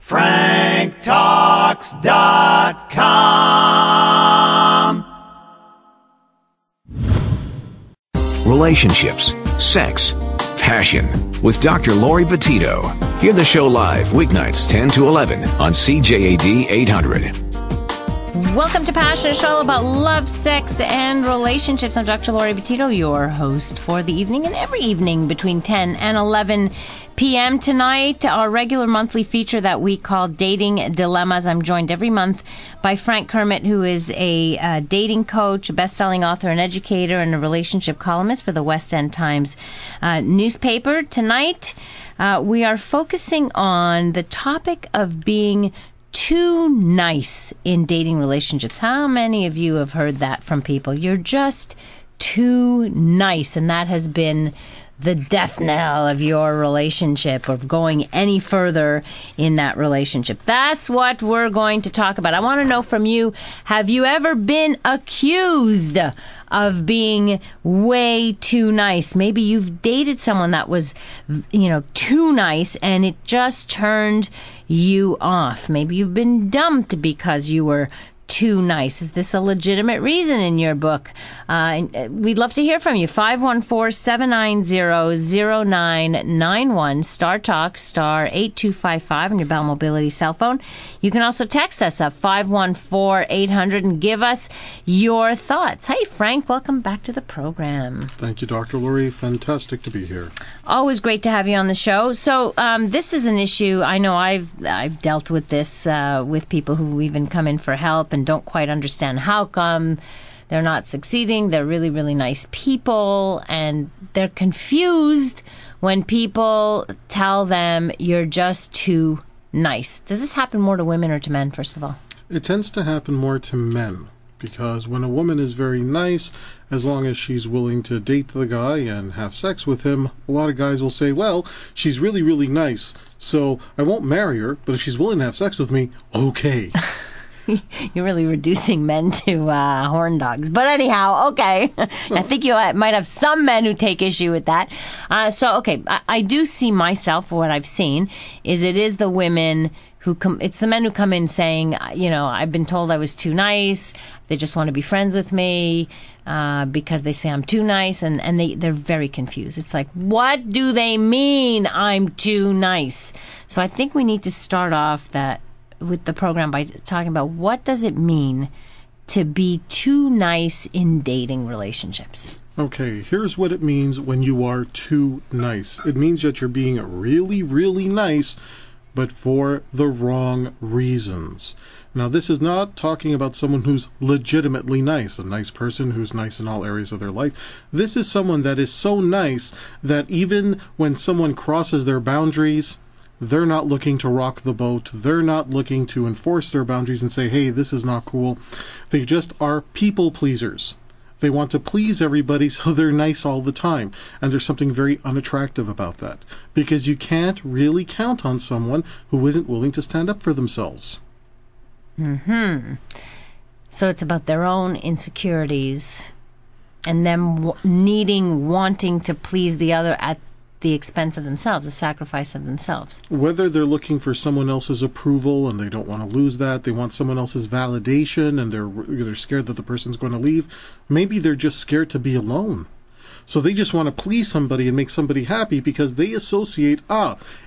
franktalks.com. Relationships, sex, passion. With Dr. Laurie Betito. Hear the show live weeknights 10 to 11 on CJAD 800. Welcome to Passion, a show about love, sex, and relationships. I'm Dr. Laurie Betito, your host for the evening, and every evening between 10 and 11 p.m. Tonight, our regular monthly feature that we call Dating Dilemmas. I'm joined every month by Frank Kermit, who is a dating coach, a best-selling author and educator, and a relationship columnist for the West End Times newspaper. Tonight, we are focusing on the topic of being too nice in dating relationships. How many of you have heard that from people? You're just too nice, and that has been the death knell of your relationship, of going any further in that relationship. That's what we're going to talk about. I want to know from you, have you ever been accused of being way too nice? Maybe you've dated someone that was, too nice, and it just turned you off. Maybe you've been dumped because you were too nice. Is this a legitimate reason in your book? We'd love to hear from you. 514-790-0991, Star Talk, star 8255 on your Bell Mobility cell phone. You can also text us at 514-800 and give us your thoughts. Hey, Frank, welcome back to the program. Thank you, Dr. Laurie. Fantastic to be here. Always great to have you on the show. So this is an issue. I know I've dealt with this with people who even come in for help and don't quite understand how come they're not succeeding. They're really, really nice people, and they're confused when people tell them you're just too nice. Does this happen more to women or to men, first of all? It tends to happen more to men, because when a woman is very nice, as long as she's willing to date the guy and have sex with him, a lot of guys will say, well, she's really, really nice, so I won't marry her, but if she's willing to have sex with me, okay. You're really reducing men to horn dogs. But anyhow, okay. I think you might have some men who take issue with that. I do see myself, what I've seen, is it is the women who come, it's the men who come in saying, I've been told I was too nice. They just want to be friends with me because they say I'm too nice. And they're very confused. It's like, what do they mean I'm too nice? So I think we need to start off with the program by talking about what does it mean to be too nice in dating relationships. Okay, here's what it means when you are too nice. It means that you're being really, really nice, but for the wrong reasons. Now, this is not talking about someone who's legitimately nice, a nice person who's nice in all areas of their life. This is someone that is so nice that even when someone crosses their boundaries, they're not looking to rock the boat. They're not looking to enforce their boundaries and say, hey, this is not cool. They just are people pleasers. They want to please everybody, so they're nice all the time. And there's something very unattractive about that, because you can't really count on someone who isn't willing to stand up for themselves. So it's about their own insecurities and them wanting to please the other at the expense of themselves, the sacrifice of themselves. Whether they're looking for someone else's approval and they don't want to lose that, they want someone else's validation and they're scared that the person's going to leave. Maybe they're just scared to be alone. So they just want to please somebody and make somebody happy because they associate,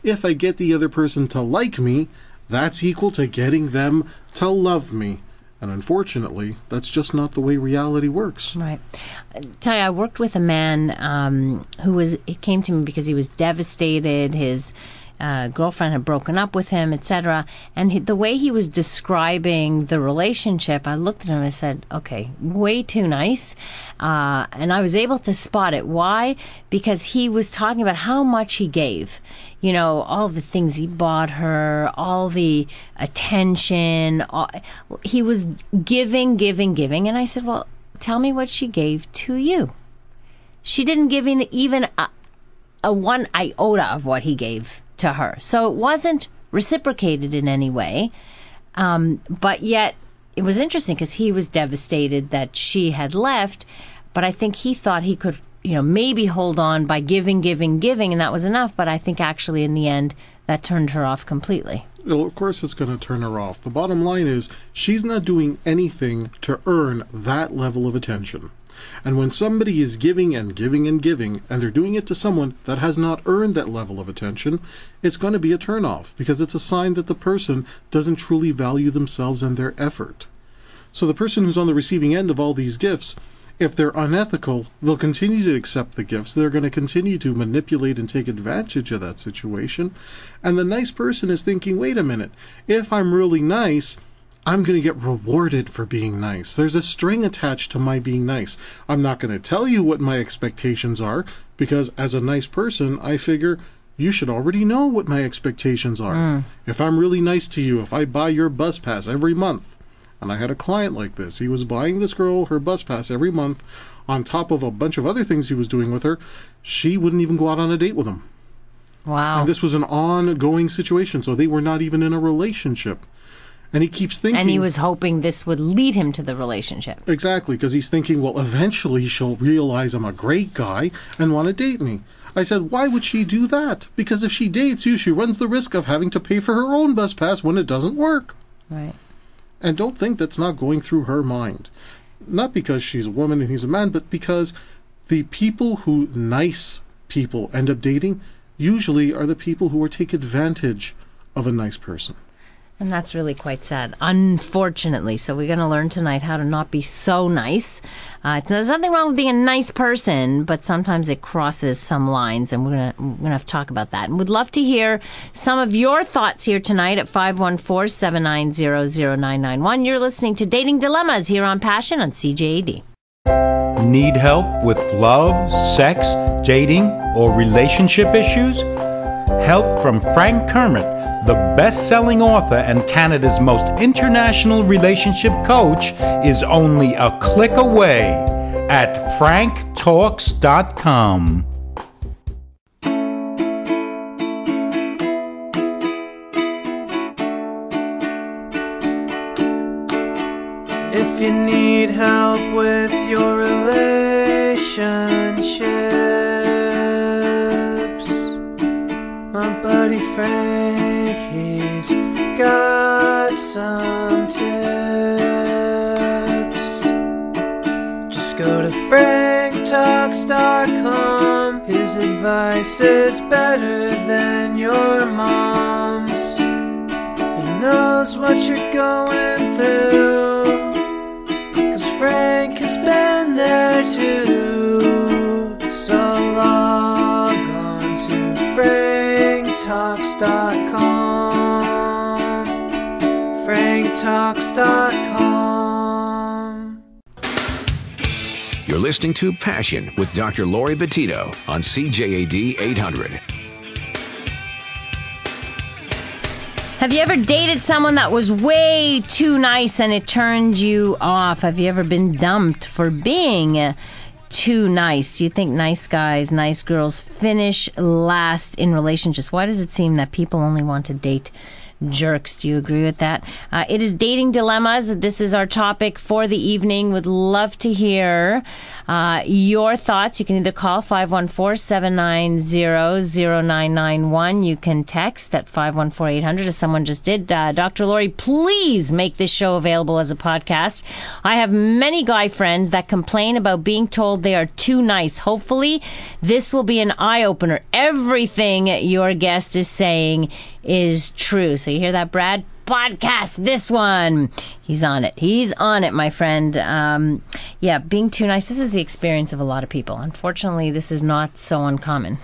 if I get the other person to like me, that's equal to getting them to love me. And unfortunately, that's just not the way reality works. Right. Tell you, I worked with a man he came to me because he was devastated. His girlfriend had broken up with him, etc. And the way he was describing the relationship, I looked at him and I said, okay, way too nice. And I was able to spot it. Why? Because he was talking about how much he gave. All the things he bought her, all the attention. He was giving. And I said, well, tell me what she gave to you. She didn't give even a one iota of what he gave to her. So it wasn't reciprocated in any way. But yet it was interesting because he was devastated that she had left, but I think he thought he could maybe hold on by giving, and that was enough. But I think actually in the end, that turned her off completely. Well, of course it's going to turn her off. The bottom line is she's not doing anything to earn that level of attention. And when somebody is giving and giving and giving, and they're doing it to someone that has not earned that level of attention, it's going to be a turnoff, because it's a sign that the person doesn't truly value themselves and their effort. So the person who's on the receiving end of all these gifts, if they're unethical, they'll continue to accept the gifts. They're going to continue to manipulate and take advantage of that situation. And the nice person is thinking, wait a minute, if I'm really nice, I'm going to get rewarded for being nice. There's a string attached to my being nice. I'm not going to tell you what my expectations are, because as a nice person, I figure you should already know what my expectations are. If I'm really nice to you, if I buy your bus pass every month, and I had a client like this, he was buying this girl her bus pass every month, on top of a bunch of other things he was doing with her, she wouldn't even go out on a date with him. Wow. And this was an ongoing situation, so they were not even in a relationship. And he keeps thinking... And he was hoping this would lead him to the relationship. Exactly, because he's thinking, well, eventually she'll realize I'm a great guy and want to date me. I said, why would she do that? Because if she dates you, she runs the risk of having to pay for her own bus pass when it doesn't work. Right. And don't think that's not going through her mind. Not because she's a woman and he's a man, but because the people who nice people end up dating usually are the people who take advantage of a nice person. And that's really quite sad, unfortunately. So we're going to learn tonight how to not be so nice. There's nothing wrong with being a nice person, but sometimes it crosses some lines, and we're gonna have to talk about that. And we'd love to hear some of your thoughts here tonight at 514-790-0991. You're listening to Dating Dilemmas here on Passion on CJAD. Need help with love, sex, dating, or relationship issues? Help from Frank Kermit, the best-selling author and Canada's most international relationship coach, is only a click away at franktalks.com. If you need help with your relationships, my buddy Frank, he's got some tips. Just go to franktalks.com. His advice is better than your mom's. He knows what you're going through, 'cause Frank has been there too. So log on to franktalks.com. franktalks.com. You're listening to Passion with Dr. Laurie Betito on CJAD 800. Have you ever dated someone that was way too nice and it turned you off? Have you ever been dumped for being too nice? Do you think nice guys, nice girls finish last in relationships? Why does it seem that people only want to date jerks? Do you agree with that? It is Dating Dilemmas. This is our topic for the evening. Would love to hear your thoughts. You can either call 514-790-0991. You can text at 514-800, as someone just did. Dr. Laurie, please make this show available as a podcast. I have many guy friends that complain about being told they are too nice. Hopefully, this will be an eye-opener. Everything your guest is saying is true. So you hear that, Brad? Podcast this one. He's on it. He's on it, my friend. Yeah, being too nice. This is the experience of a lot of people. Unfortunately, this is not so uncommon.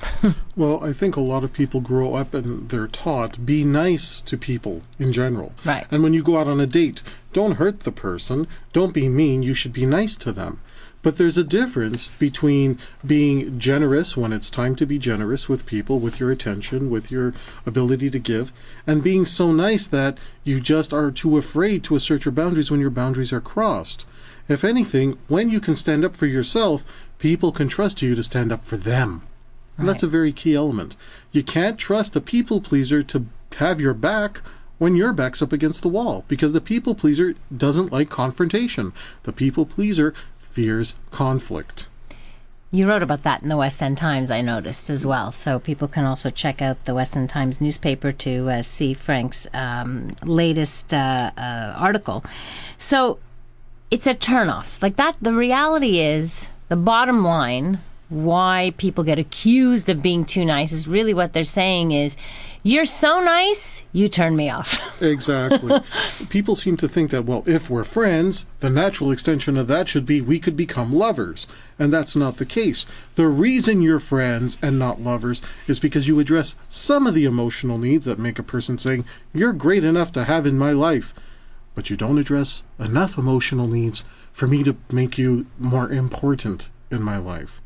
Well, I think a lot of people grow up and they're taught, be nice to people in general. Right. And when you go out on a date, don't hurt the person. Don't be mean. You should be nice to them. But there's a difference between being generous when it's time to be generous with people, with your attention, with your ability to give, and being so nice that you just are too afraid to assert your boundaries when your boundaries are crossed. If anything, when you can stand up for yourself, people can trust you to stand up for them. And that's a very key element. You can't trust a people pleaser to have your back when your back's up against the wall, because the people pleaser doesn't like confrontation. The people pleaser fears conflict. You wrote about that in the West End Times, I noticed, as well. So people can also check out the West End Times newspaper to see Frank's latest article. So it's a turnoff. Like that, the reality is, the bottom line, why people get accused of being too nice is really what they're saying is, you're so nice, you turn me off. Exactly. People seem to think that, well, if we're friends, the natural extension of that should be we could become lovers. And that's not the case. The reason you're friends and not lovers is because you address some of the emotional needs that make a person saying, you're great enough to have in my life. But you don't address enough emotional needs for me to make you more important in my life.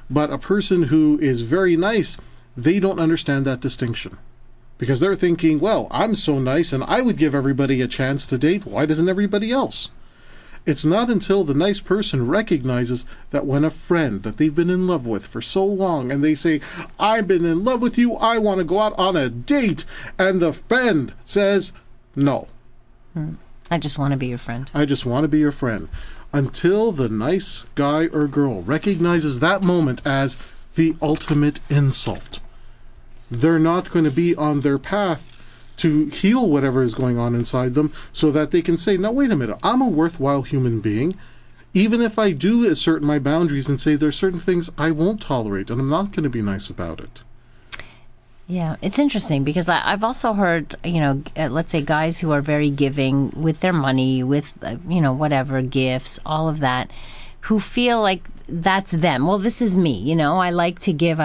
But a person who is very nice, they don't understand that distinction. Because they're thinking, well, I'm so nice and I would give everybody a chance to date. Why doesn't everybody else? It's not until the nice person recognizes that when a friend that they've been in love with for so long and they say, I've been in love with you, I want to go out on a date, and the friend says, no. I just want to be your friend. I just want to be your friend. Until the nice guy or girl recognizes that moment as the ultimate insult, they're not going to be on their path to heal whatever is going on inside them so that they can say, now wait a minute, I'm a worthwhile human being. Even if I do assert my boundaries and say there's certain things I won't tolerate and I'm not going to be nice about it. Yeah, it's interesting because I've also heard, let's say guys who are very giving with their money, with, whatever, gifts, all of that, who feel like that's them. Well, this is me, I like to give,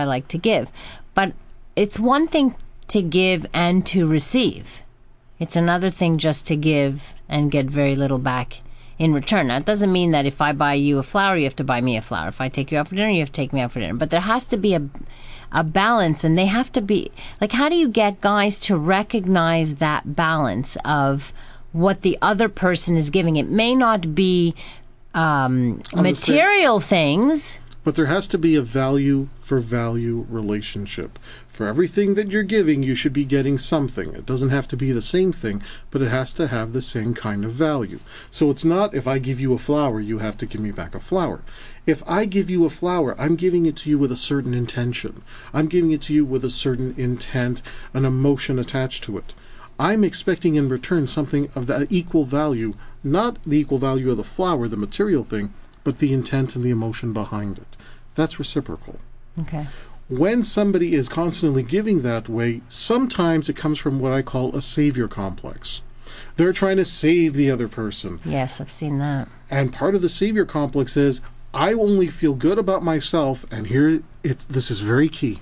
But it's one thing to give and to receive. It's another thing just to give and get very little back in return. Now, it doesn't mean that if I buy you a flower, you have to buy me a flower. If I take you out for dinner, you have to take me out for dinner. But there has to be a balance, and they have to be, like, how do you get guys to recognize that balance of what the other person is giving? It may not be material things, but there has to be a value for value relationship. For everything that you're giving, you should be getting something. It doesn't have to be the same thing, but it has to have the same kind of value. So it's not, if I give you a flower, you have to give me back a flower. If I give you a flower, I'm giving it to you with a certain intention. I'm giving it to you with a certain intent, an emotion attached to it. I'm expecting in return something of that equal value, not the equal value of the flower, the material thing, but the intent and the emotion behind it. That's reciprocal. Okay. When somebody is constantly giving that way, sometimes it comes from what I call a savior complex. They're trying to save the other person. Yes, I've seen that. And part of the savior complex is, I only feel good about myself, and this is very key.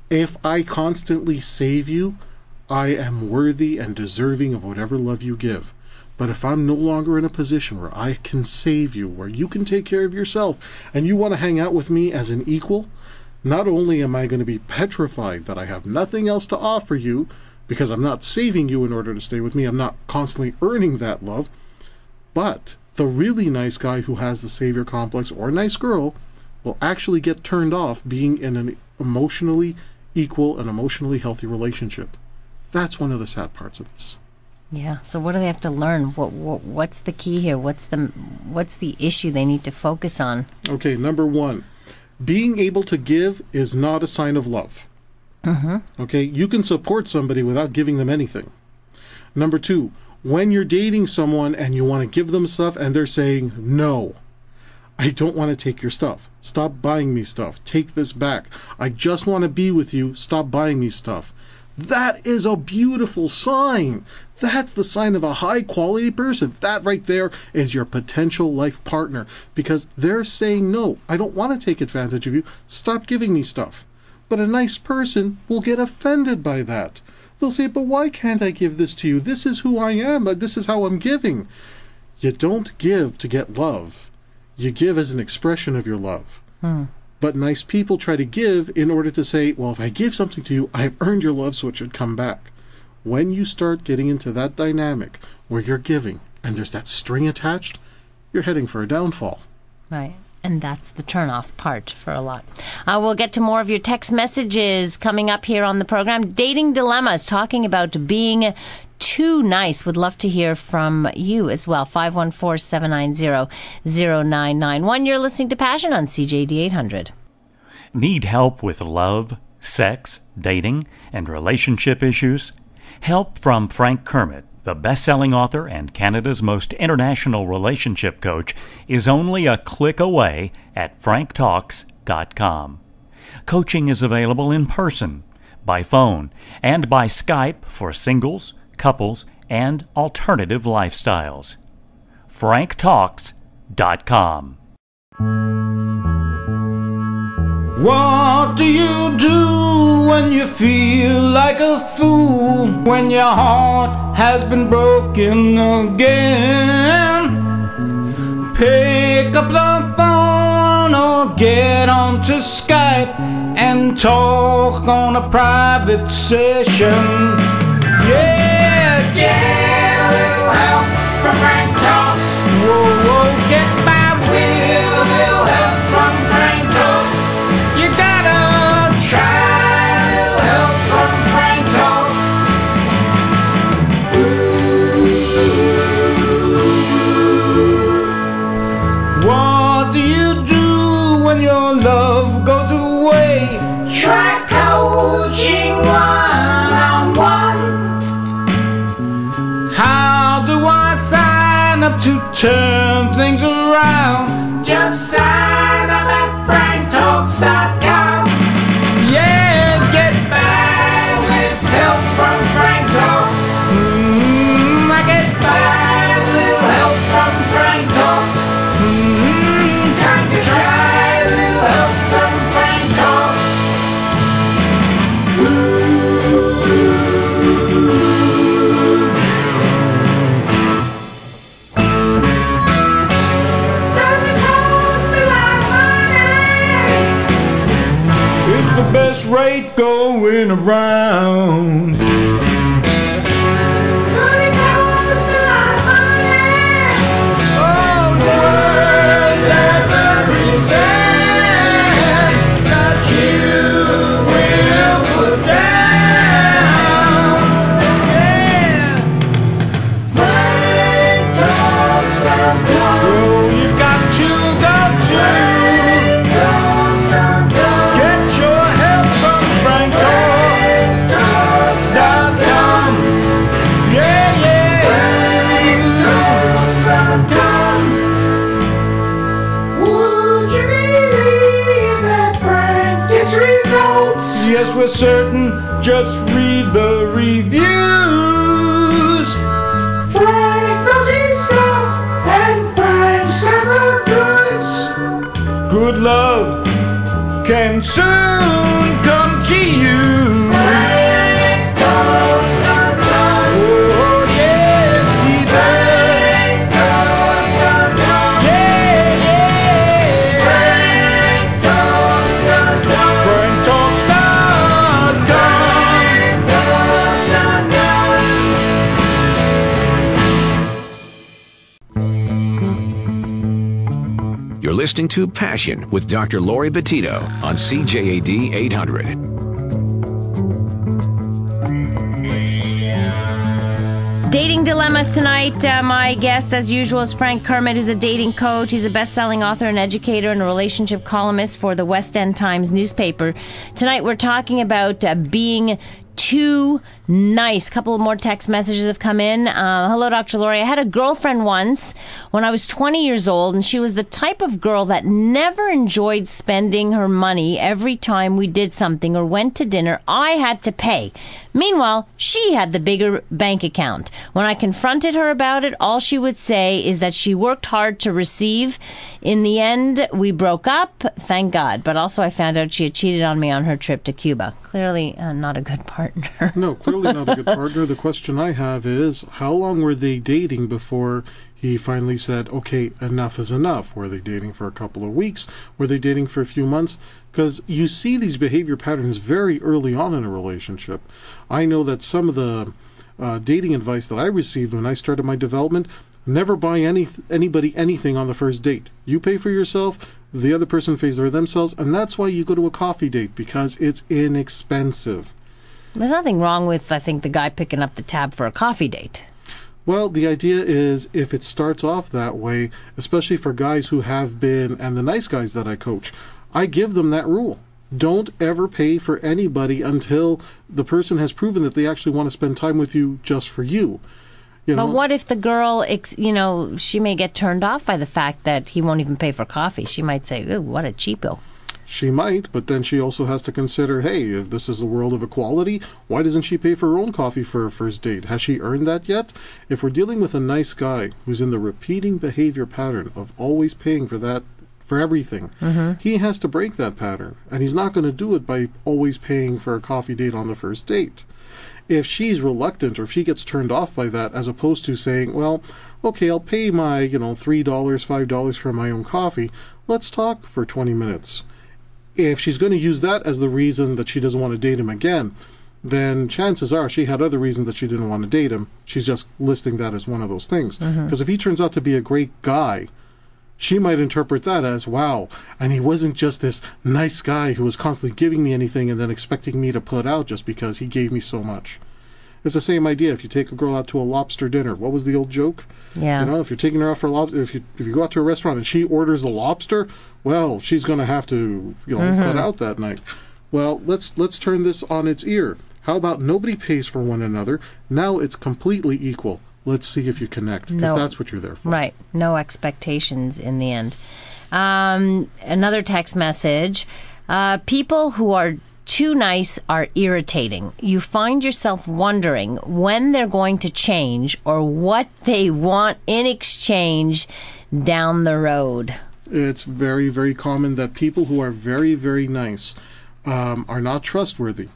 If I constantly save you, I am worthy and deserving of whatever love you give. But if I'm no longer in a position where I can save you, where you can take care of yourself, and you want to hang out with me as an equal, not only am I going to be petrified that I have nothing else to offer you, because I'm not saving you in order to stay with me, I'm not constantly earning that love, but the really nice guy who has the savior complex, or nice girl, will actually get turned off being in an emotionally equal and emotionally healthy relationship. That's one of the sad parts of this. Yeah. So what do they have to learn? What's the key here? What's the issue they need to focus on? Okay, number one, being able to give is not a sign of love. Okay, you can support somebody without giving them anything. Number two, when you're dating someone and you want to give them stuff and they're saying, no, I don't want to take your stuff. Stop buying me stuff. Take this back. I just want to be with you. Stop buying me stuff. That is a beautiful sign. That's the sign of a high quality person. That right there is your potential life partner, because they're saying, no, I don't want to take advantage of you. Stop giving me stuff. But a nice person will get offended by that. They'll say, but why can't I give this to you? This is who I am. This is how I'm giving. You don't give to get love. You give as an expression of your love. But nice people try to give in order to say, well, if I give something to you, I have earned your love, so it should come back. When you start getting into that dynamic where you're giving and there's that string attached, you're heading for a downfall. Right. And that's the turnoff part for a lot. We'll get to more of your text messages coming up here on the program. Dating dilemmas, talking about being too nice? Would love to hear from you as well. 514-790-0991. You're listening to Passion on CJD 800. Need help with love, sex, dating, and relationship issues? Help from Frank Kermit, the best-selling author and Canada's most international relationship coach, is only a click away at franktalks.com. Coaching is available in person, by phone, and by Skype for singles, couples, and alternative lifestyles. franktalks.com. What do you do when you feel like a fool? When your heart has been broken again? Pick up the phone or get onto Skype and talk on a private session. Yeah, get a little help from Frank Talks. Whoa, whoa, get by with a little help from Frank Talks. You gotta try a little help from Frank Talks. What do you do when your love goes away? Try coaching one-on-one. How do I sign up to turn things around? Just sign up at franktalks.com. Yeah, get by with help from Frank Talks. I get by with little help from Frank Talks. Time to try a little help from Frank Talks. Doesn't cost a lot of money. It's the best rate going around. Could it cost a lot of money? Oh, the world every cent that you will put down. Yeah. franktalks.com. Oh, you got to go to franktalks.com. Get your help from franktalks.com. Yeah, yeah. franktalks.com. Would you believe that Frank gets results? Yes, we're certain. Just read the reviews. Frank knows his stuff, and Frank's never goods. Good love can soon come to you. franktalks.com. Oh, yes, he does. franktalks.com. Yeah, yeah. franktalks.com. franktalks.com. franktalks.com. You're listening to Passion with Dr. Laurie Betito on CJAD 800. Dating dilemmas tonight. My guest, as usual, is Frank Kermit, who's a dating coach. He's a best-selling author and educator and a relationship columnist for the West End Times newspaper. Tonight we're talking about being too nice. A couple of more text messages have come in. Hello, Dr. Laurie. I had a girlfriend once when I was 20 years old, and she was the type of girl that never enjoyed spending her money. Every time we did something or went to dinner, I had to pay. Meanwhile, she had the bigger bank account. When I confronted her about it, all she would say is that she worked hard to receive. In the end, we broke up, thank God. But also I found out she had cheated on me on her trip to Cuba. Clearly not a good partner. No, clearly not a good partner. The question I have is, how long were they dating before he finally said, okay, enough is enough? Were they dating for a couple of weeks? Were they dating for a few months? Because you see these behavior patterns very early on in a relationship. I know that some of the dating advice that I received when I started my development, never buy anybody anything on the first date. You pay for yourself, the other person pays for themselves, and that's why you go to a coffee date, because it's inexpensive. There's nothing wrong with, I think, the guy picking up the tab for a coffee date. Well, the idea is if it starts off that way, especially for guys who have been, and the nice guys that I coach, I give them that rule. Don't ever pay for anybody until the person has proven that they actually want to spend time with you just for you. But what if the girl, she may get turned off by the fact that he won't even pay for coffee? She might say, ooh, what a cheapo. She might, but then she also has to consider, hey, if this is the world of equality, why doesn't she pay for her own coffee for a first date? Has she earned that yet? If we're dealing with a nice guy who's in the repeating behavior pattern of always paying for that, for everything, he has to break that pattern. And he's not going to do it by always paying for a coffee date on the first date. If she's reluctant or if she gets turned off by that, as opposed to saying, well, okay, I'll pay my, $3, $5 for my own coffee. Let's talk for 20 minutes. If she's going to use that as the reason that she doesn't want to date him again, then chances are she had other reasons that she didn't want to date him. She's just listing that as one of those things. Because if he turns out to be a great guy, she might interpret that as, wow, and he wasn't just this nice guy who was constantly giving me anything and then expecting me to put out just because he gave me so much. It's the same idea if you take a girl out to a lobster dinner. What was the old joke? Yeah. If you're taking her out for lobster, if you go out to a restaurant and she orders a lobster, well, she's going to have to, put out that night. Well, let's turn this on its ear. How about nobody pays for one another? Now it's completely equal. Let's see if you connect, because that's what you're there for. Right. No expectations in the end. Another text message. People who are too nice are irritating. You find yourself wondering when they're going to change or what they want in exchange down the road. It's very, very common that people who are very, very nice are not trustworthy.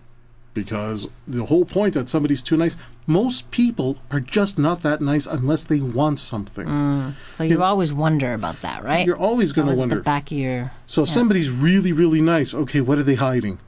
Because the whole point that somebody's too nice, most people are just not that nice unless they want something. So you always wonder about that, right? You're always going to wonder. At the back of your... So if somebody's really, really nice, okay, what are they hiding?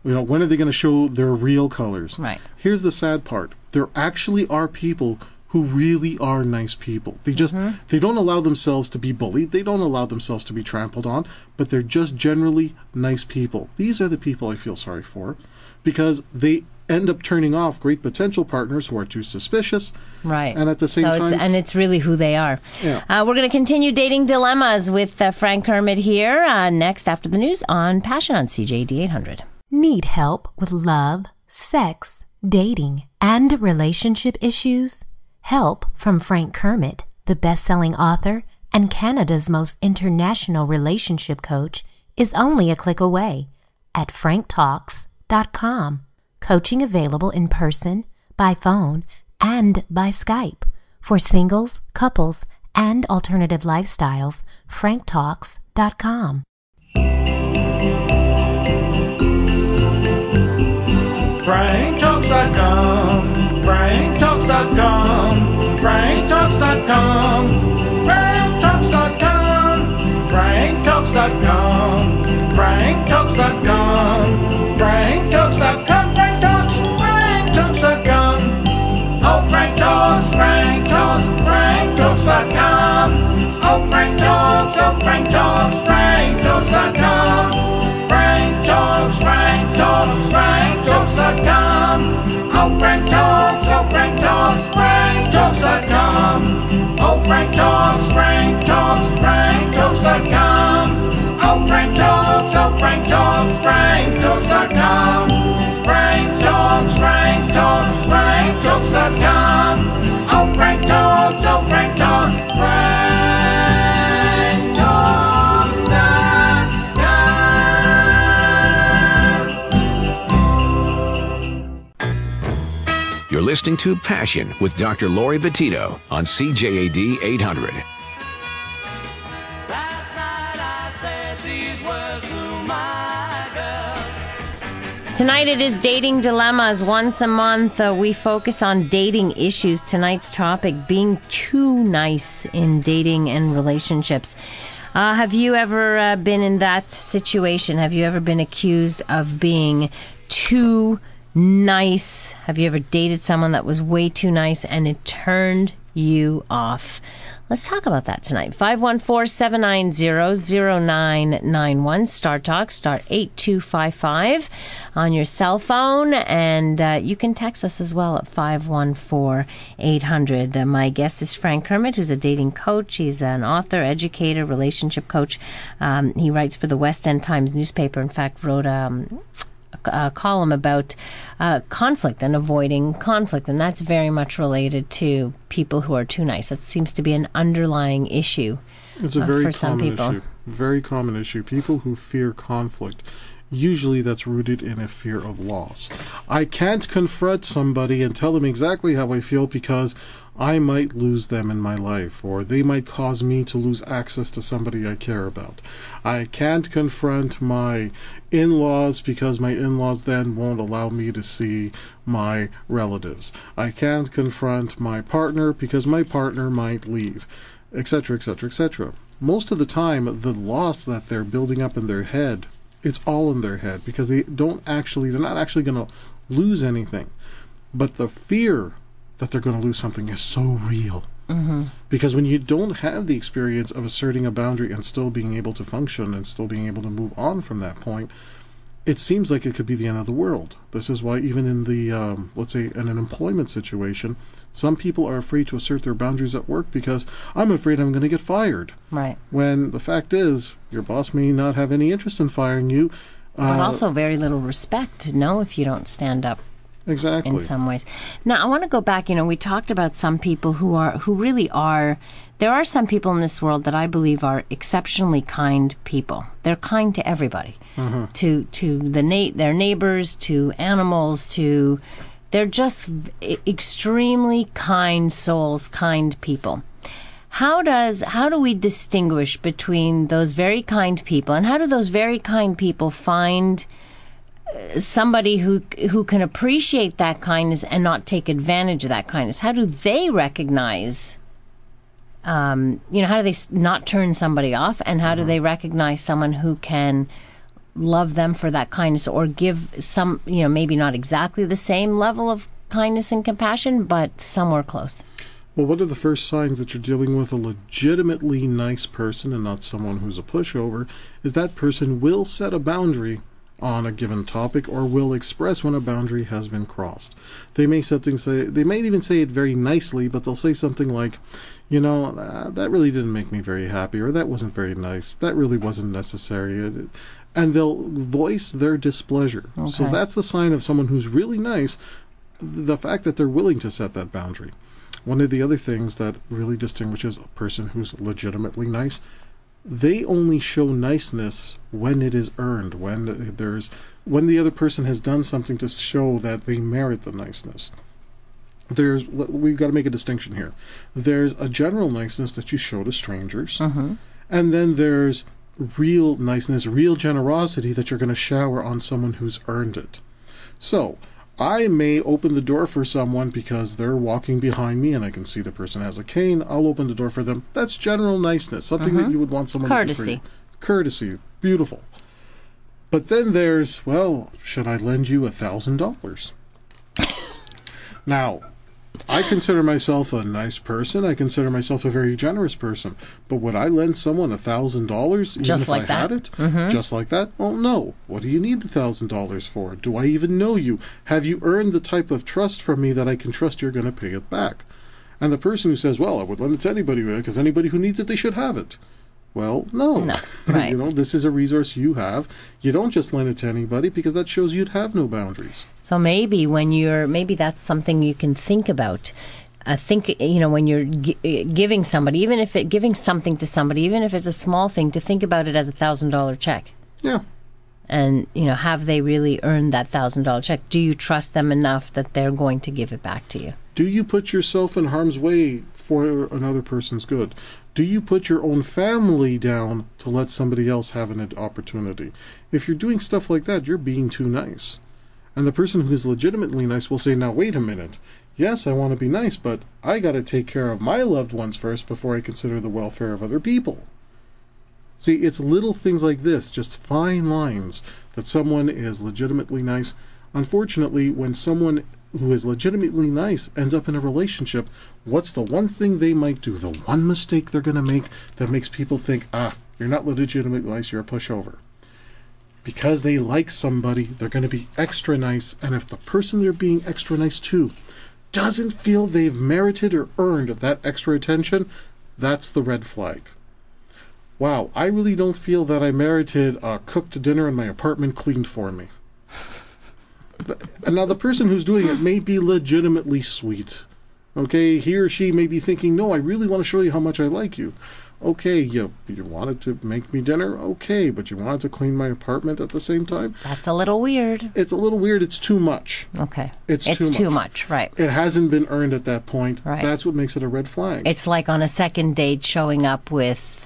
When are they going to show their real colors? Right. Here's the sad part. There actually are people who really are nice people. They just, they don't allow themselves to be bullied. They don't allow themselves to be trampled on, but they're just generally nice people. These are the people I feel sorry for because they end up turning off great potential partners who are too suspicious. Right. And at the same time... And it's really who they are. Yeah. We're going to continue dating dilemmas with Frank Kermit here next after the news on Passion on CJD 800. Need help with love, sex, dating, and relationship issues? Help from Frank Kermit, the best-selling author and Canada's most international relationship coach, is only a click away at franktalks.com. Coaching available in person, by phone, and by Skype. For singles, couples, and alternative lifestyles, franktalks.com. franktalks.com, franktalks.com, franktalks.com, franktalks.com, franktalks.com, franktalks.com, franktalks.com, franktalks.com. Oh, Frank Talks, Frank Talks, franktalks.com. Oh, Frank Talks, franktalks.com. Frank Talks, franktalks.com. Oh, Frank Talks, franktalks.com. Oh, Frank Talks, franktalks.com. Oh, Frank Talks, franktalks.com. Frank Talks, franktalks.com. Oh, Frank Talks, franktalks.com. You're listening to Passion with Dr. Laurie Betito on CJAD 800. Last night I said these words to my girl. Tonight it is Dating Dilemmas. Once a month we focus on dating issues. Tonight's topic, being too nice in dating and relationships. Have you ever been in that situation? Have you ever been accused of being too nice? Have you ever dated someone that was way too nice and it turned you off. Let's talk about that tonight. 514-790-0991. Star Talk, star 8255 on your cell phone. And you can text us as well at 514-800. My guest is Frank Kermit, who's a dating coach. He's an author, educator, relationship coach. He writes for the West End Times newspaper. In fact, wrote a column about conflict and avoiding conflict, and that's very much related to people who are too nice. That seems to be an underlying issue. It's a very for some common people. issue. Very common issue. People who fear conflict, usually that's rooted in a fear of loss. I can't confront somebody and tell them exactly how I feel because I might lose them in my life, or they might cause me to lose access to somebody I care about. I can't confront my in-laws because my in-laws then won't allow me to see my relatives. I can't confront my partner because my partner might leave, etc., etc., etc. Most of the time, the loss that they're building up in their head, it's all in their head because they're not actually going to lose anything. But the fear that they're going to lose something is so real. Mm-hmm. Because when you don't have the experience of asserting a boundary and still being able to function and still being able to move on from that point, it seems like it could be the end of the world. This is why even in the, let's say, in an employment situation, some people are afraid to assert their boundaries at work because I'm afraid I'm going to get fired. Right. When the fact is, your boss may not have any interest in firing you. But also very little respect, if you don't stand up. Exactly. In some ways. Now, I want to go back. We talked about some people who really are. There are some people in this world that I believe are exceptionally kind people. They're kind to everybody, to their neighbors, to animals, they're just extremely kind souls, kind people. How do we distinguish between those very kind people, and how do those very kind people find somebody who can appreciate that kindness and not take advantage of that kindness? How do they recognize, how do they not turn somebody off, and how do they recognize someone who can love them for that kindness, or give some, maybe not exactly the same level of kindness and compassion, but somewhere close? Well, what are the first signs that you're dealing with a legitimately nice person and not someone who's a pushover? Is that person will set a boundary on a given topic, or will express when a boundary has been crossed. They may they might even say it very nicely, but they'll say something like, that really didn't make me very happy, or that wasn't very nice, that really wasn't necessary, and they'll voice their displeasure. Okay. So that's the sign of someone who's really nice, the fact that they're willing to set that boundary. One of the other things that really distinguishes a person who's legitimately nice, they only show niceness when it is earned, when the other person has done something to show that they merit the niceness. We've got to make a distinction here. There's a general niceness that you show to strangers, and then there's real niceness, real generosity that you're going to shower on someone who's earned it. So I may open the door for someone because they're walking behind me and I can see the person has a cane. I'll open the door for them. That's general niceness, something that you would want someone to do for you. Courtesy. Beautiful. But then there's, should I lend you $1,000? Now, I consider myself a nice person. I consider myself a very generous person. But would I lend someone $1,000 even just if like I that? had it? Just like that? Well, no. What do you need the $1,000 for? Do I even know you? Have you earned the type of trust from me that I can trust you're going to pay it back? And the person who says, I would lend it to anybody because anybody who needs it, they should have it. Well, no. Right. This is a resource you have. You don't just lend it to anybody because that shows you'd have no boundaries. So maybe maybe that's something you can think about. When you're giving somebody, giving something to somebody, even if it's a small thing, to think about it as $1,000 check. Yeah. And, have they really earned that $1,000 check? Do you trust them enough that they're going to give it back to you? Do you put yourself in harm's way for another person's good? Do you put your own family down to let somebody else have an opportunity? If you're doing stuff like that, you're being too nice. And the person who's legitimately nice will say, now wait a minute. Yes, I want to be nice, but I got to take care of my loved ones first before I consider the welfare of other people. See, it's little things like this, just fine lines, that someone is legitimately nice. Unfortunately, when someone who is legitimately nice ends up in a relationship, what's the one thing they might do, the one mistake they're going to make that makes people think, you're not legitimately nice, you're a pushover? Because they like somebody, they're going to be extra nice, and if the person they're being extra nice to doesn't feel they've merited or earned that extra attention, that's the red flag. Wow, I really don't feel that I merited a cooked dinner and my apartment cleaned for me. And now the person who's doing it may be legitimately sweet. Okay, he or she may be thinking, no, I really want to show you how much I like you. Okay, you wanted to make me dinner? Okay, but you wanted to clean my apartment at the same time? That's a little weird. It's a little weird. It's too much. Okay. It's too much, right. It hasn't been earned at that point. Right. That's what makes it a red flag. It's like on a second date showing up with,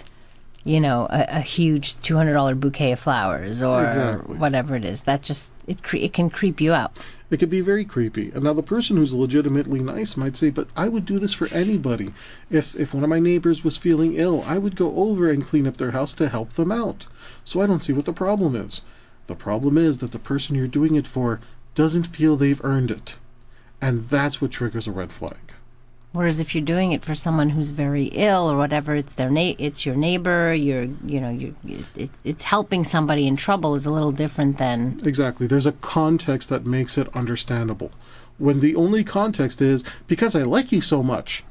a huge $200 bouquet of flowers or whatever it is. That just, it can creep you out. It could be very creepy. And now the person who's legitimately nice might say, but I would do this for anybody. If one of my neighbors was feeling ill, I would go over and clean up their house to help them out. So I don't see what the problem is. The problem is that the person you're doing it for doesn't feel they've earned it. And that's what triggers a red flag. Whereas if you're doing it for someone who's very ill or whatever, it's it's your neighbor, it's helping somebody in trouble is a little different than... Exactly. There's a context that makes it understandable. When the only context is, because I like you so much.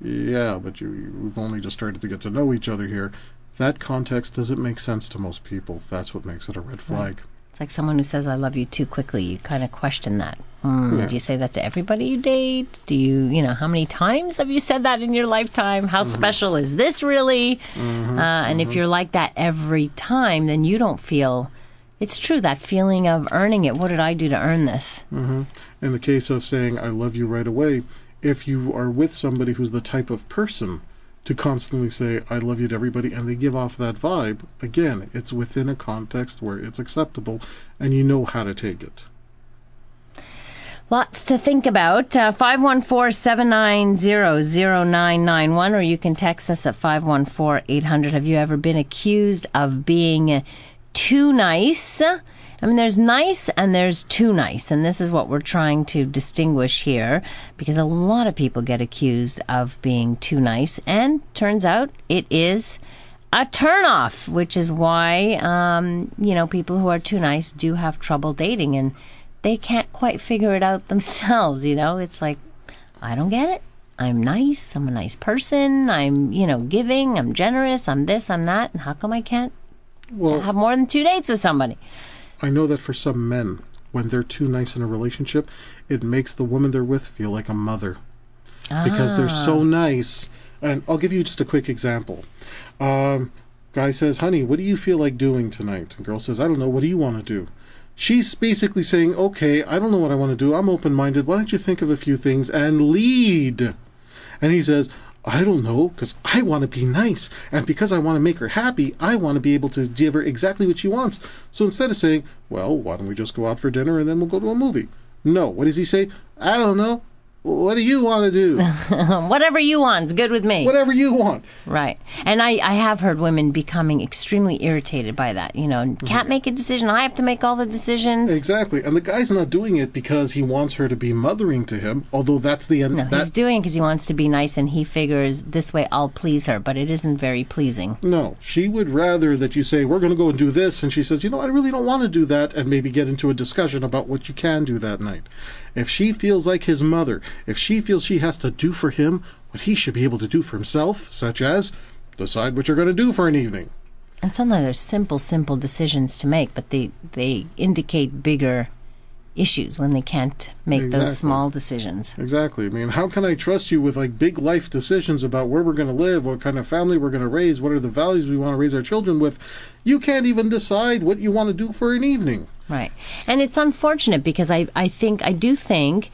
Yeah, but we've only just started to get to know each other here. That context doesn't make sense to most people. That's what makes it a red flag. Right. It's like someone who says, I love you too quickly. You kind of question that. Do you say that to everybody you date? Do you, how many times have you said that in your lifetime? How special is this really? And if you're like that every time, then you don't feel, it's true, that feeling of earning it. What did I do to earn this? In the case of saying, I love you right away, if you are with somebody who's the type of person to constantly say, I love you to everybody, and they give off that vibe, again, it's within a context where it's acceptable, and you know how to take it. Lots to think about. 514-790-0991, or you can text us at 514-800. Have you ever been accused of being too nice? I mean, there's nice and there's too nice, and this is what we're trying to distinguish here, because a lot of people get accused of being too nice, and turns out it is a turnoff, which is why, people who are too nice do have trouble dating, and they can't quite figure it out themselves, It's like, I don't get it. I'm nice. I'm a nice person. I'm, giving. I'm generous. I'm this, I'm that. And how come I can't have more than 2 dates with somebody? I know that for some men, when they're too nice in a relationship, it makes the woman they're with feel like a mother. Because they're so nice. And I'll give you just a quick example. Guy says, honey, what do you feel like doing tonight? And girl says, I don't know. What do you want to do? She's basically saying, okay, I don't know what I want to do. I'm open-minded. Why don't you think of a few things and lead? And he says, I don't know, because I want to be nice. And because I want to make her happy, I want to be able to give her exactly what she wants. So instead of saying, well, why don't we just go out for dinner and then we'll go to a movie? No. What does he say? I don't know. What do you want to do? Whatever you want is good with me. Whatever you want. Right. And I have heard women becoming extremely irritated by that. Can't make a decision. I have to make all the decisions. Exactly. And the guy's not doing it because he wants her to be mothering to him, although that's the end. No, he's doing it because he wants to be nice, and he figures this way I'll please her, but it isn't very pleasing. No. She would rather that you say, we're going to go and do this, and she says, I really don't want to do that, and maybe get into a discussion about what you can do that night. If she feels like his mother, if she feels she has to do for him what he should be able to do for himself, such as decide what you're going to do for an evening. And sometimes there's simple decisions to make, but they indicate bigger issues when they can't make those small decisions. Exactly. I mean, how can I trust you with big life decisions about where we're going to live, what kind of family we're going to raise, what are the values we want to raise our children with? You can't even decide what you want to do for an evening. Right. And it's unfortunate because I do think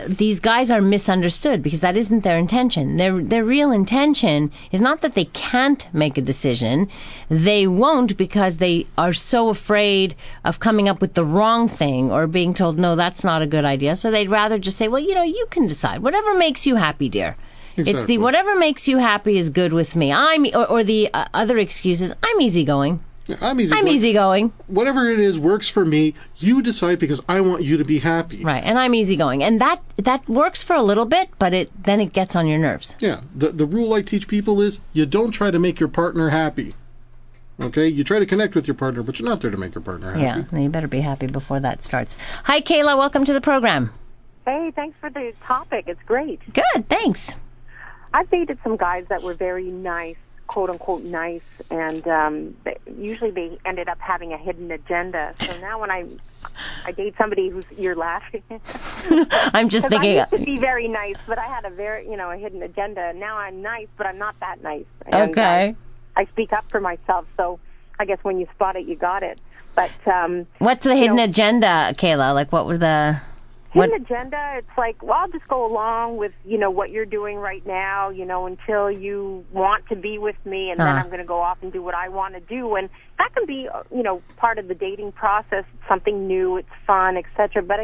these guys are misunderstood, because that isn't their intention. Their real intention is not that they can't make a decision. They won't because they are so afraid of coming up with the wrong thing or being told, no, that's not a good idea. So they'd rather just say, well, you can decide. Whatever makes you happy, dear. Exactly. It's whatever makes you happy is good with me. Or the other excuse is, I'm easygoing. I'm I'm easygoing. Whatever it is works for me. You decide because I want you to be happy. Right, and I'm easygoing. And that works for a little bit, but then it gets on your nerves. Yeah, the rule I teach people is you don't try to make your partner happy. Okay? You try to connect with your partner, but you're not there to make your partner happy. Yeah, you better be happy before that starts. Hi, Kayla. Welcome to the program. Hey, thanks for the topic. It's great. Good, thanks. I've dated some guys that were very nice, quote-unquote nice, and usually they ended up having a hidden agenda. So now when I date somebody you're laughing. I'm just thinking. I used to be very nice, but I had a a hidden agenda. Now I'm nice, but I'm not that nice. And, okay. I speak up for myself, so I guess when you spot it, you got it. But what's the hidden agenda, Kayla? Like, what were the... Hidden agenda, it's like, well, I'll just go along with, what you're doing right now, until you want to be with me, and then I'm going to go off and do what I want to do. And that can be, part of the dating process. It's something new, it's fun, etc. But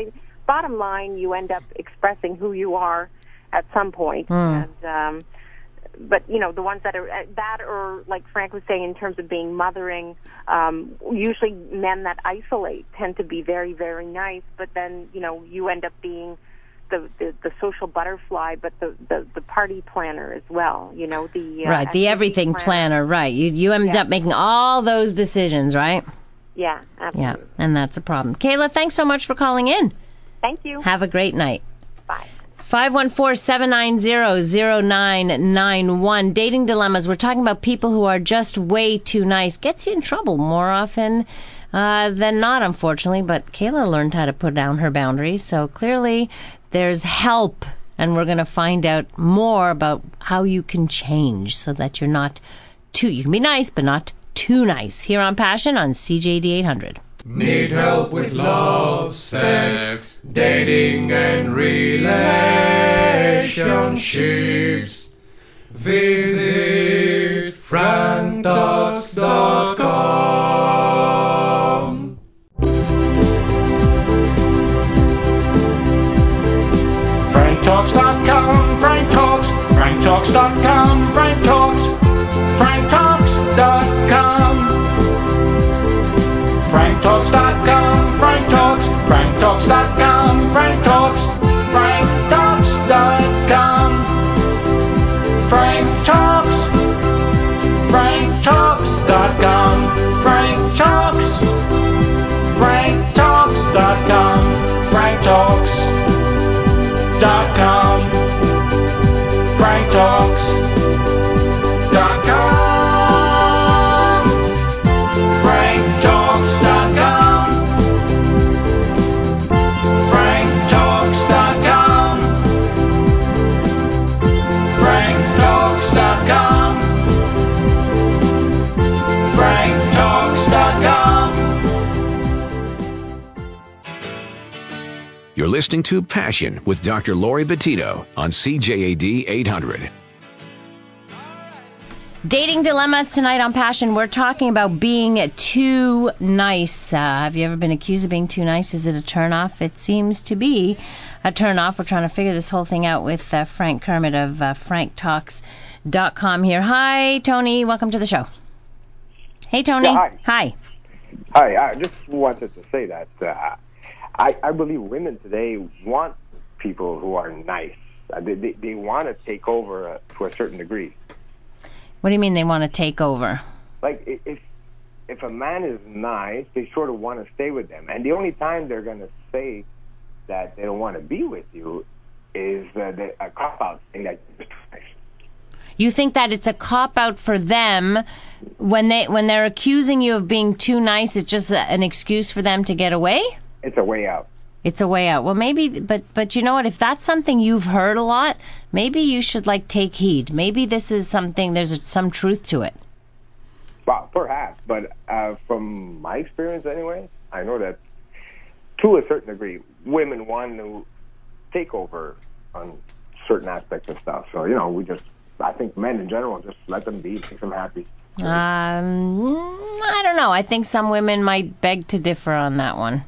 bottom line, you end up expressing who you are at some point. And, but, the ones that are like Frank was saying in terms of being mothering, usually men that isolate tend to be very, very nice, but then, you end up being the social butterfly, but the party planner as well, the everything planner, right. You end up making all those decisions, right? Yeah, absolutely. Yeah, and that's a problem. Kayla, thanks so much for calling in. Thank you. Have a great night. Bye. 514-790-0991. Dating dilemmas. We're talking about people who are just way too nice. Gets you in trouble more often than not, unfortunately. But Kayla learned how to put down her boundaries. So clearly there's help. And we're going to find out more about how you can change so that you're not too... You can be nice, but not too nice. Here on Passion on CJD 800. Need help with love, sex, dating and relationships? Visit franktalks.com. franktalks.com, Frank Talks, franktalks.com, Frank Talks, franktalks.com. franktalks.com, Frank Talks, franktalks.com, Frank Talks, franktalks.com, Frank Talks, franktalks.com, Frank Talks, franktalks.com, Frank Talks.com, Frank Talks.com, Frank Talks.com, Frank Talks.com, Frank Talks.com, Frank Talks.com. You're listening to Passion with Dr. Laurie Betito on CJAD 800. Dating dilemmas tonight on Passion. We're talking about being too nice. Have you ever been accused of being too nice? Is it a turnoff? It seems to be a turnoff. We're trying to figure this whole thing out with Frank Kermit of franktalks.com here. Hi, Tony. Welcome to the show. Hey, Tony. Yeah, hi. Hi, I just wanted to say that I believe women today want people who are nice. They want to take over to a certain degree. What do you mean they want to take over? Like, if a man is nice, they sort of want to stay with them. And the only time they're going to say that they don't want to be with you is a cop-out thing that you're just nice. You think that it's a cop-out for them when they're accusing you of being too nice, it's just an excuse for them to get away? It's a way out. It's a way out. Well, maybe, but you know what? If that's something you've heard a lot, maybe you should take heed. Maybe this is something. There's some truth to it. Well, perhaps, but from my experience, anyway, I know that to a certain degree, women want to take over on certain aspects of stuff. So I think men in general, just let them be, make them happy. I don't know. I think some women might beg to differ on that one.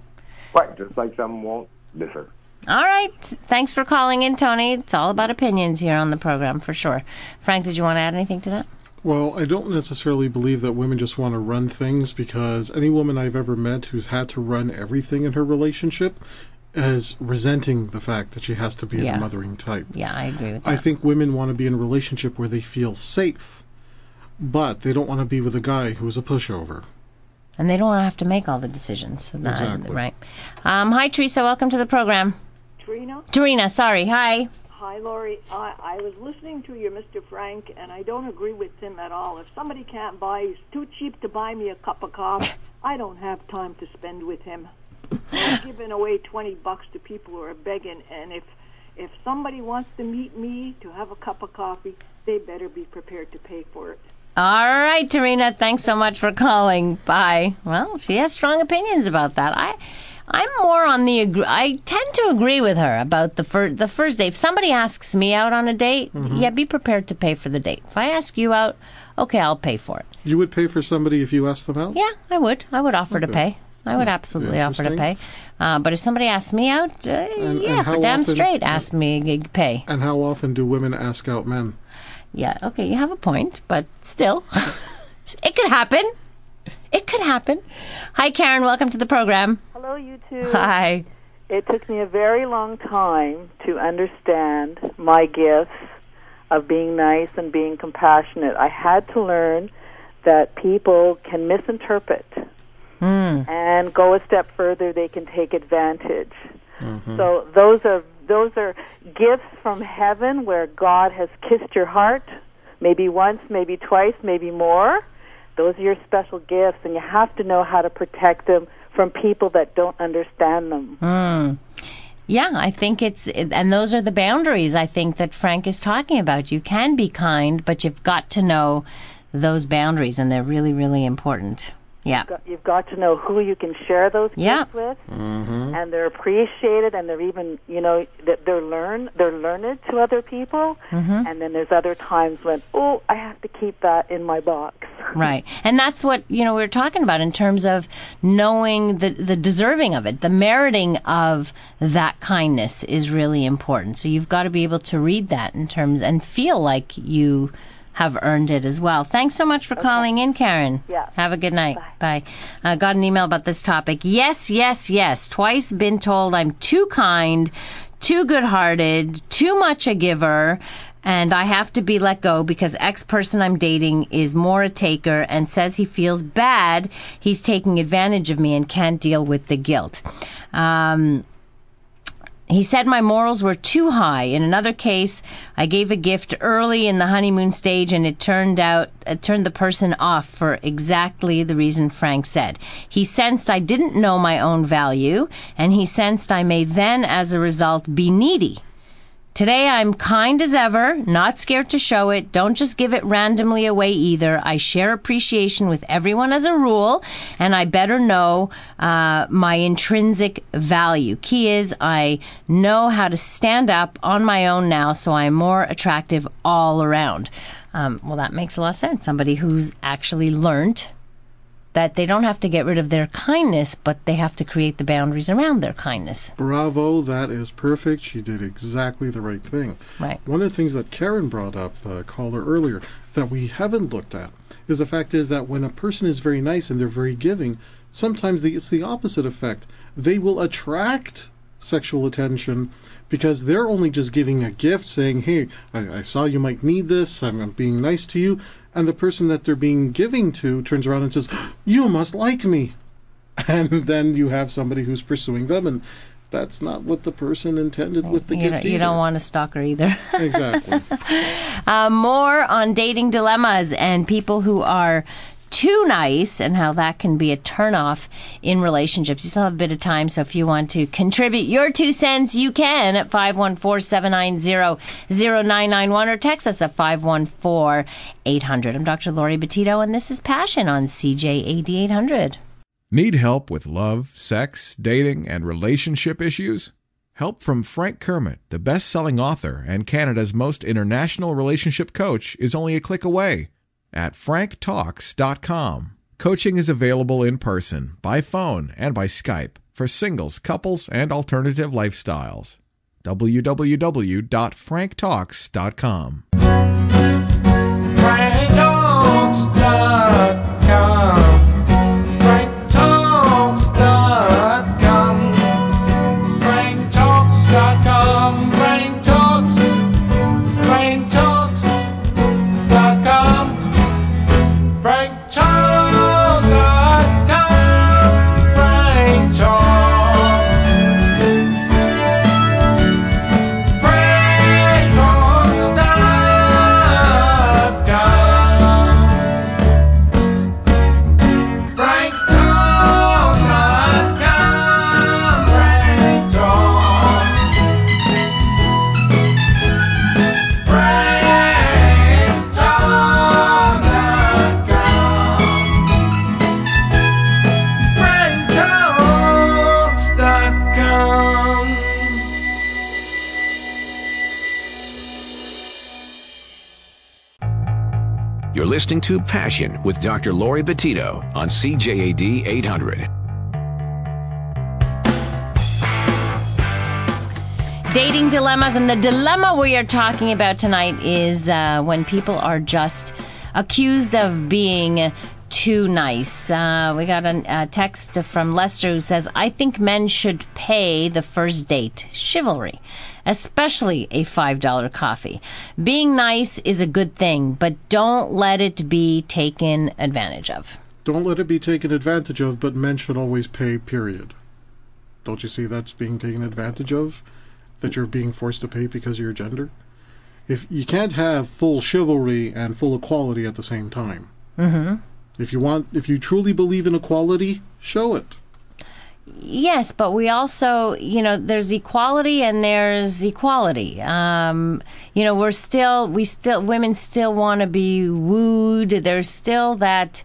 Right, just like some won't differ. All right. Thanks for calling in, Tony. It's all about opinions here on the program, for sure. Frank, did you want to add anything to that? Well, I don't necessarily believe that women just want to run things, because any woman I've ever met who's had to run everything in her relationship is resenting the fact that she has to be the mothering type. Yeah, I agree with that. I think women want to be in a relationship where they feel safe, but they don't want to be with a guy who's a pushover. And they don't want to have to make all the decisions. So Exactly. Right. Hi, Teresa. Welcome to the program. Tarina, sorry. Hi. Hi, Laurie. I was listening to you, Mr. Frank, and I don't agree with him at all. If somebody can't buy, he's too cheap to buy me a cup of coffee, I don't have time to spend with him. I'm giving away $20 to people who are begging, and if somebody wants to meet me to have a cup of coffee, they better be prepared to pay for it. All right, Tarina. Thanks so much for calling. Bye. Well, she has strong opinions about that. I'm more on the. I tend to agree with her about the first date. If somebody asks me out on a date, be prepared to pay for the date. If I ask you out, okay, I'll pay for it. You would pay for somebody if you asked them out? Yeah, I would. I would offer to pay. I would absolutely offer to pay. But if somebody asks me out, and for damn straight, ask me to pay. And how often do women ask out men? Yeah, okay, you have a point, but still, it could happen. It could happen. Hi, Karen. Welcome to the program. Hello, you two. Hi. It took me a very long time to understand my gifts of being nice and being compassionate. I had to learn that people can misinterpret and go a step further. They can take advantage. So those are gifts from heaven where God has kissed your heart, maybe once, maybe twice, maybe more. Those are your special gifts, and you have to know how to protect them from people that don't understand them. Yeah, I think and those are the boundaries I think that Frank is talking about. You can be kind, but you've got to know those boundaries, and they're really, really important. Yeah. You've got to know who you can share those gifts with, and they're appreciated, and they're even, they're learned to other people, and then there's other times when, I have to keep that in my box. Right. And that's what, we were talking about in terms of knowing the deserving of it. The meriting of that kindness is really important. So you've got to be able to read that in terms and feel like you have earned it as well. Thanks so much for calling in, Karen. Yeah. Have a good night. Bye. Got an email about this topic. Yes, yes, yes. Twice been told I'm too kind, too good-hearted, too much a giver, and I have to be let go because ex-person I'm dating is more a taker and says he feels bad he's taking advantage of me and can't deal with the guilt. He said my morals were too high. In another case, I gave a gift early in the honeymoon stage, and it turned the person off for exactly the reason Frank said. He sensed I didn't know my own value, and he sensed I may then, as a result, be needy. Today I'm kind as ever, not scared to show it. Don't just give it randomly away either. I share appreciation with everyone as a rule, and I better know my intrinsic value. Key is I know how to stand up on my own now, so I'm more attractive all around. Well, that makes a lot of sense. Somebody who's actually learned that they don't have to get rid of their kindness, but they have to create the boundaries around their kindness. Bravo, that is perfect. She did exactly the right thing. Right. One of the things that Karen brought up, caller earlier, that we haven't looked at, is the fact is that when a person is very nice and they're very giving, sometimes it's the opposite effect. They will attract sexual attention because they're only just giving a gift, saying, hey, I saw you might need this, I'm being nice to you. And the person that they're being giving to turns around and says, you must like me. And then you have somebody who's pursuing them, and that's not what the person intended with the gift either. You don't want a stalker either. Exactly. More on dating dilemmas and people who are too nice and how that can be a turnoff in relationships. You still have a bit of time, so if you want to contribute your 2 cents, you can at 514-790-0991 or text us at 514-800. I'm Dr. Laurie Betito, and this is Passion on CJAD 800. Need help with love, sex, dating, and relationship issues? Help from Frank Kermit, the best-selling author and Canada's most international relationship coach, is only a click away at franktalks.com. Coaching is available in person, by phone, and by Skype for singles, couples, and alternative lifestyles. www.franktalks.com. Frank on. You're listening to Passion with Dr. Laurie Betito on CJAD 800. Dating dilemmas, and the dilemma we are talking about tonight is when people are just accused of being too nice. We got a text from Lester who says, I think men should pay the first date. Chivalry. Especially a $5 coffee. Being nice is a good thing, but don't let it be taken advantage of. Don't let it be taken advantage of, but men should always pay, period. Don't you see that's being taken advantage of? That you're being forced to pay because of your gender? If you can't have full chivalry and full equality at the same time. Mm-hmm. If you truly believe in equality, show it. Yes, but we also, there's equality and there's equality. Women still want to be wooed. There's still the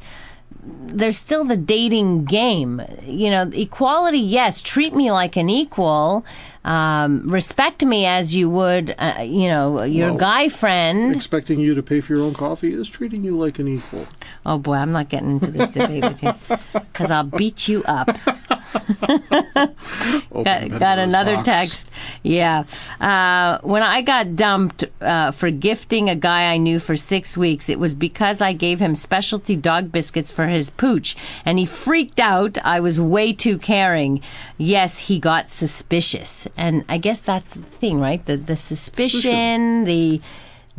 dating game. Equality, yes, treat me like an equal. Respect me as you would, your guy friend. Expecting you to pay for your own coffee is treating you like an equal. Oh boy, I'm not getting into this debate with you because I'll beat you up. got another text. Yeah. When I got dumped for gifting a guy I knew for 6 weeks, it was because I gave him specialty dog biscuits for his pooch, and he freaked out. I was way too caring. Yes, he got suspicious. And I guess that's the thing, right? The suspicion, the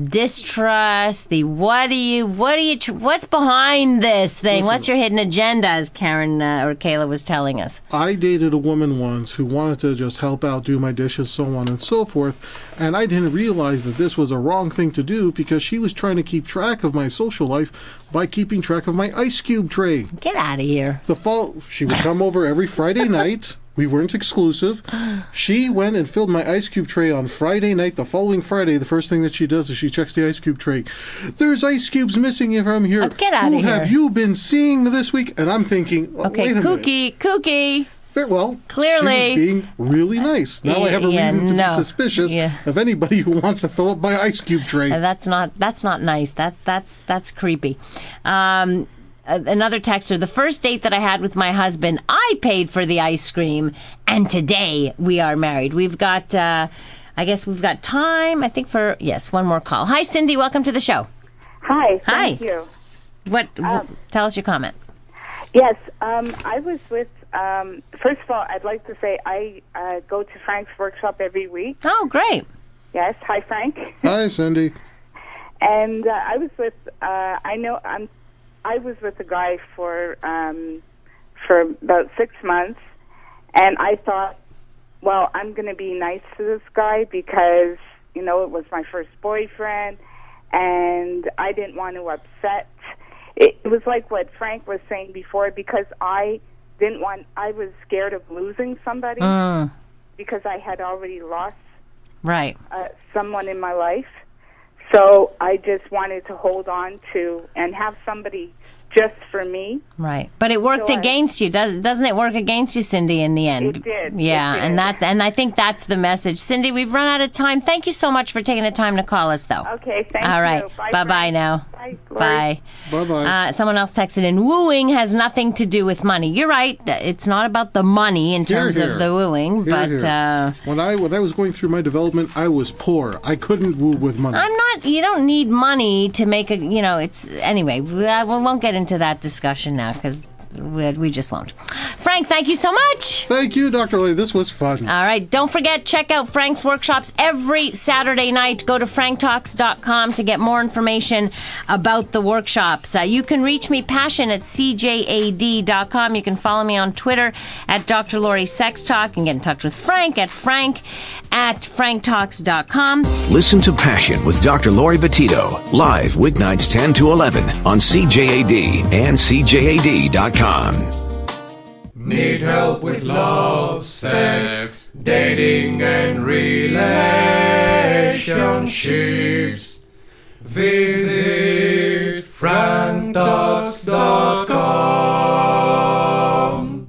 distrust, what's behind this thing? Listen, what's your hidden agenda, as Karen or Kayla was telling us? I dated a woman once who wanted to just help out, do my dishes, so on and so forth, and I didn't realize that this was a wrong thing to do because she was trying to keep track of my social life by keeping track of my ice cube tray. Get out of here. She would come over every Friday night. We weren't exclusive. She went and filled my ice cube tray on Friday night. The following Friday, the first thing that she does is she checks the ice cube tray. There's ice cubes missing if I'm here. Get out of here. Who have you been seeing this week? And I'm thinking, okay, kooky. Well, clearly she was being really nice. Now I have a reason to be suspicious of anybody who wants to fill up my ice cube tray. That's not nice. That's creepy. Another texter, the first date that I had with my husband, I paid for the ice cream, and today we are married. We've got, I guess we've got time, I think, for, one more call. Hi, Cindy. Welcome to the show. Hi. Thank you. Tell us your comment. Yes. I was with, first of all, I'd like to say I go to Frank's workshop every week. Oh, great. Yes. Hi, Frank. Hi, Cindy. And I was with, I was with a guy for about 6 months, and I thought, well, I'm going to be nice to this guy because, it was my first boyfriend, and I didn't want to upset. It was like what Frank was saying before, because I was scared of losing somebody because I had already lost someone in my life. So I just wanted to hold on to and have somebody just for me. Right. But it worked against you. Doesn't it work against you, Cindy, in the end? It did. Yeah, it did. And I think that's the message. Cindy, we've run out of time. Thank you so much for taking the time to call us, though. Okay, thank you. All right. Bye-bye now. Bye. Bye. Bye-bye. Someone else texted in, wooing has nothing to do with money. You're right. It's not about the money in terms of the wooing. When I was going through my development, I was poor. I couldn't woo with money. You don't need money to make anyway, we won't get into that discussion now because we just won't. Frank, thank you so much. Thank you, Dr. Lee. This was fun. All right. Don't forget, check out Frank's workshops every Saturday night. Go to franktalks.com to get more information about the workshops. You can reach me, passion@cjad.com. You can follow me on Twitter at Dr. Laurie Sex Talk and get in touch with Frank at franktalks.com. Listen to Passion with Dr. Laurie Betito, live weeknights 10 to 11 on CJAD and CJAD.com. Need help with love, sex, dating, and relationships? Visit franktalks.com.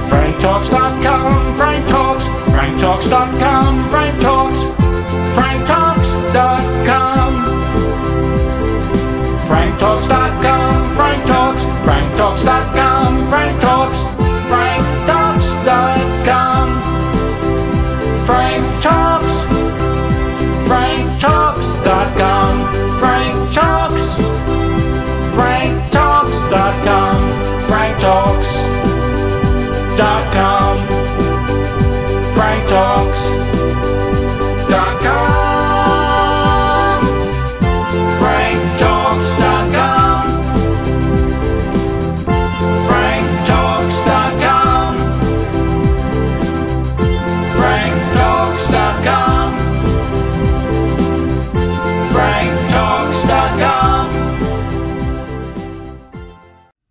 franktalks.com, Frank Talks, franktalks.com, Frank Talks, Frank franktalks.com. Frank Talks. franktalks.com. Frank Talks. franktalks.com. franktalks.com. franktalks.com. franktalks.com. franktalks.com. franktalks.com. franktalks.com.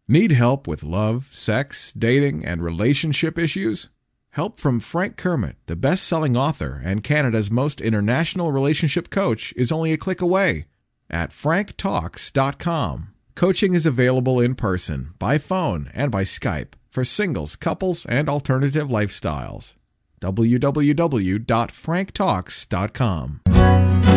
Need help with love, sex, dating, and relationship issues? Help from Frank Kermit, the best-selling author and Canada's most international relationship coach, is only a click away at franktalks.com. Coaching is available in person, by phone, and by Skype for singles, couples, and alternative lifestyles. www.franktalks.com.